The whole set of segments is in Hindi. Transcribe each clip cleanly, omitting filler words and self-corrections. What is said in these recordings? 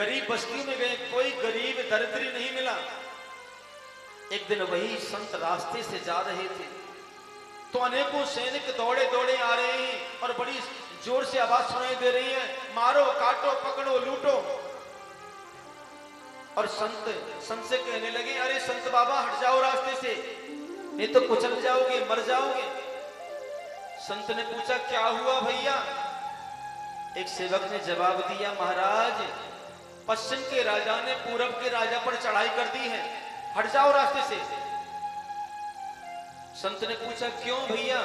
गरीब बस्तियों में गए, कोई गरीब दरिद्री नहीं मिला। एक दिन वही संत रास्ते से जा रहे थे तो अनेकों सैनिक दौड़े दौड़े आ रहे हैं और बड़ी जोर से आवाज सुनाई दे रही है, मारो काटो पकड़ो लूटो। और संत से कहने लगे, अरे संत बाबा हट जाओ रास्ते से, नहीं तो कुचल जाओगे, मर जाओगे। संत ने पूछा, क्या हुआ भैया? एक सेवक ने जवाब दिया, महाराज पश्चिम के राजा ने पूरब के राजा पर चढ़ाई कर दी है, हट जाओ रास्ते से। संत ने पूछा, क्यों भैया?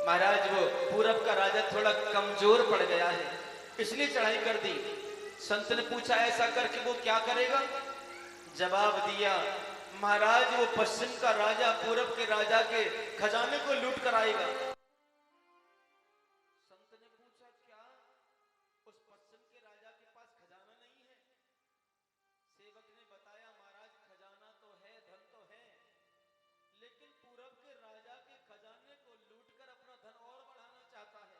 महाराज वो पूरब का राजा थोड़ा कमजोर पड़ गया है, इसलिए चढ़ाई कर दी। संत ने पूछा, ऐसा करके वो क्या करेगा? जवाब दिया, महाराज वो पश्चिम का राजा पूरब के राजा के खजाने को लूट कर आएगा। संत ने पूछा, क्या उस पश्चिम के राजा के पास खजाना नहीं है? सेवक ने बताया, महाराज खजाना तो है, धन तो है, लेकिन पूरब के राजा के खजाने को लूटकर अपना धन और बढ़ाना चाहता है।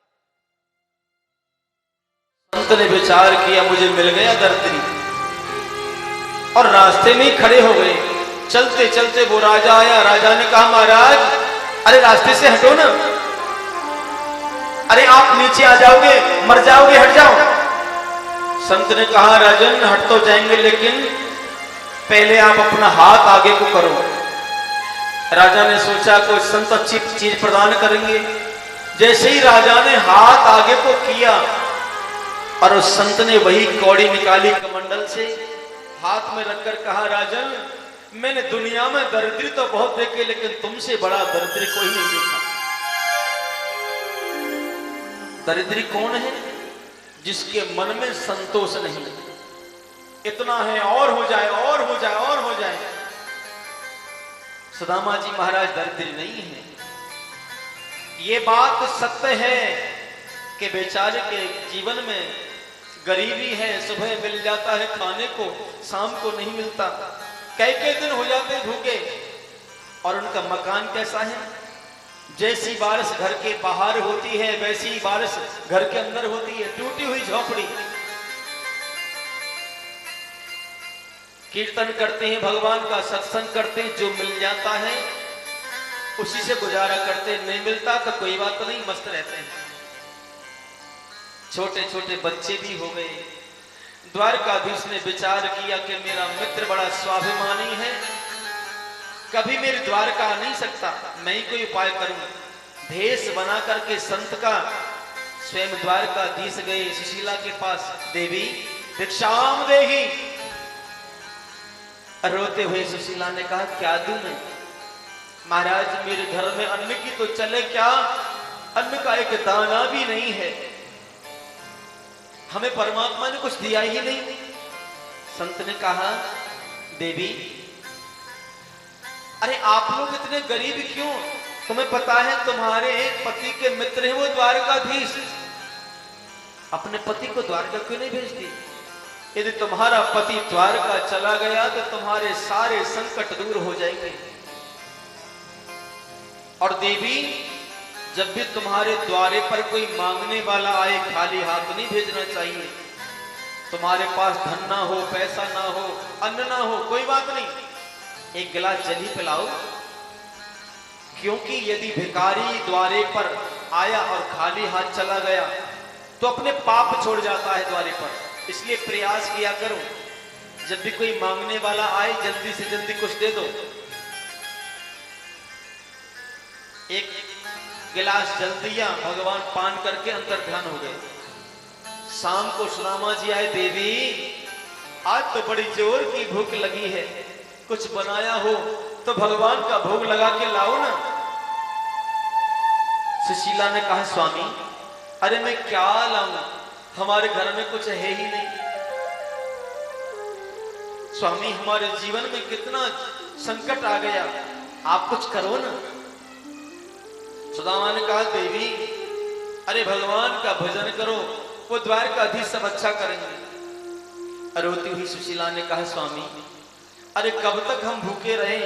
संत ने विचार किया, मुझे मिल गया दरिद्री, और रास्ते में ही खड़े हो गए। चलते चलते वो राजा आया। राजा ने कहा, महाराज अरे रास्ते से हटो ना, अरे आप नीचे आ जाओगे, मर जाओगे, हट जाओ। संत ने कहा, राजन हट तो जाएंगे, लेकिन पहले आप अपना हाथ आगे को करो। राजा ने सोचा कोई संत अच्छी चीज प्रदान करेंगे। जैसे ही राजा ने हाथ आगे को किया और उस संत ने वही कौड़ी निकाली कमंडल से, हाथ में रखकर कहा, राजन मैंने दुनिया में दरिद्री तो बहुत देखे, लेकिन तुमसे बड़ा दरिद्री कोई नहीं देखा। दरिद्री कौन है? जिसके मन में संतोष नहीं, इतना है और हो जाए, और हो जाए, और हो जाए। सुदामा जी महाराज दरिद्री नहीं है। ये बात सत्य है कि बेचारे के जीवन में गरीबी है, सुबह मिल जाता है खाने को, शाम को नहीं मिलता, कई दिन हो जाते भूखे। और उनका मकान कैसा है? जैसी बारिश घर के बाहर होती है वैसी बारिश घर के अंदर होती है, टूटी हुई झोपड़ी। कीर्तन करते हैं, भगवान का सत्संग करते हैं, जो मिल जाता है उसी से गुजारा करते हैं, नहीं मिलता तो कोई बात नहीं, मस्त रहते हैं। छोटे छोटे बच्चे भी हो गए। द्वारकाधीश ने विचार किया कि मेरा मित्र बड़ा स्वाभिमानी है, कभी मेरी द्वारका आ नहीं सकता, मैं ही कोई उपाय करूं। भेष बना करके संत का स्वयं द्वारकाधीश गए सुशीला के पास, देवी भिक्षाम देही। रोते हुए सुशीला ने कहा, क्या दूं मैं? महाराज मेरे घर में अन्न की तो चले क्या, अन्न का एक दाना भी नहीं है, हमें परमात्मा ने कुछ दिया ही नहीं। संत ने कहा, देवी अरे आप लोग इतने गरीब क्यों? तुम्हें पता है तुम्हारे पति के मित्र हैं वो द्वारकाधीश, अपने पति को द्वारका क्यों नहीं भेजती? यदि तुम्हारा पति द्वारका चला गया तो तुम्हारे सारे संकट दूर हो जाएंगे। और देवी जब भी तुम्हारे द्वारे पर कोई मांगने वाला आए, खाली हाथ नहीं भेजना चाहिए। तुम्हारे पास धन ना हो, पैसा ना हो, अन्न ना हो, कोई बात नहीं, एक गिलास जल ही पिलाओ, क्योंकि यदि भिखारी द्वारे पर आया और खाली हाथ चला गया तो अपने पाप छोड़ जाता है द्वारे पर। इसलिए प्रयास किया करो, जब भी कोई मांगने वाला आए जल्दी से जल्दी कुछ दे दो। एक गिलास जल दिया, भगवान पान करके अंतर ध्यान हो गए। शाम को सुदामा जी आए, देवी आज तो बड़ी जोर की भूख लगी है, कुछ बनाया हो तो भगवान का भोग लगा के लाओ ना। सुशीला ने कहा, स्वामी अरे मैं क्या लाऊं, हमारे घर में कुछ है ही नहीं। स्वामी हमारे जीवन में कितना संकट आ गया, आप कुछ करो ना। सुदामा ने कहा, देवी अरे भगवान का भजन करो, वो द्वारकाधीश सब अच्छा करेंगे। रोती हुई सुशीला ने कहा, स्वामी अरे कब तक हम भूखे रहें,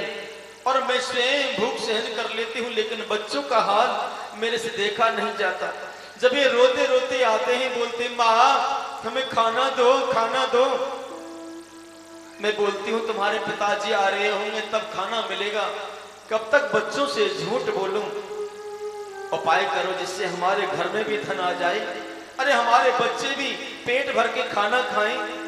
और मैं स्वयं भूख सहन कर लेती हूँ, लेकिन बच्चों का हाल मेरे से देखा नहीं जाता। जब ये रोते रोते आते हैं, बोलते माँ हमें खाना दो, खाना दो। मैं बोलती हूँ तुम्हारे पिताजी आ रहे होंगे तब खाना मिलेगा, कब तक बच्चों से झूठ बोलूं? उपाय करो जिससे हमारे घर में भी धन आ जाए, अरे हमारे बच्चे भी पेट भर के खाना खाएं।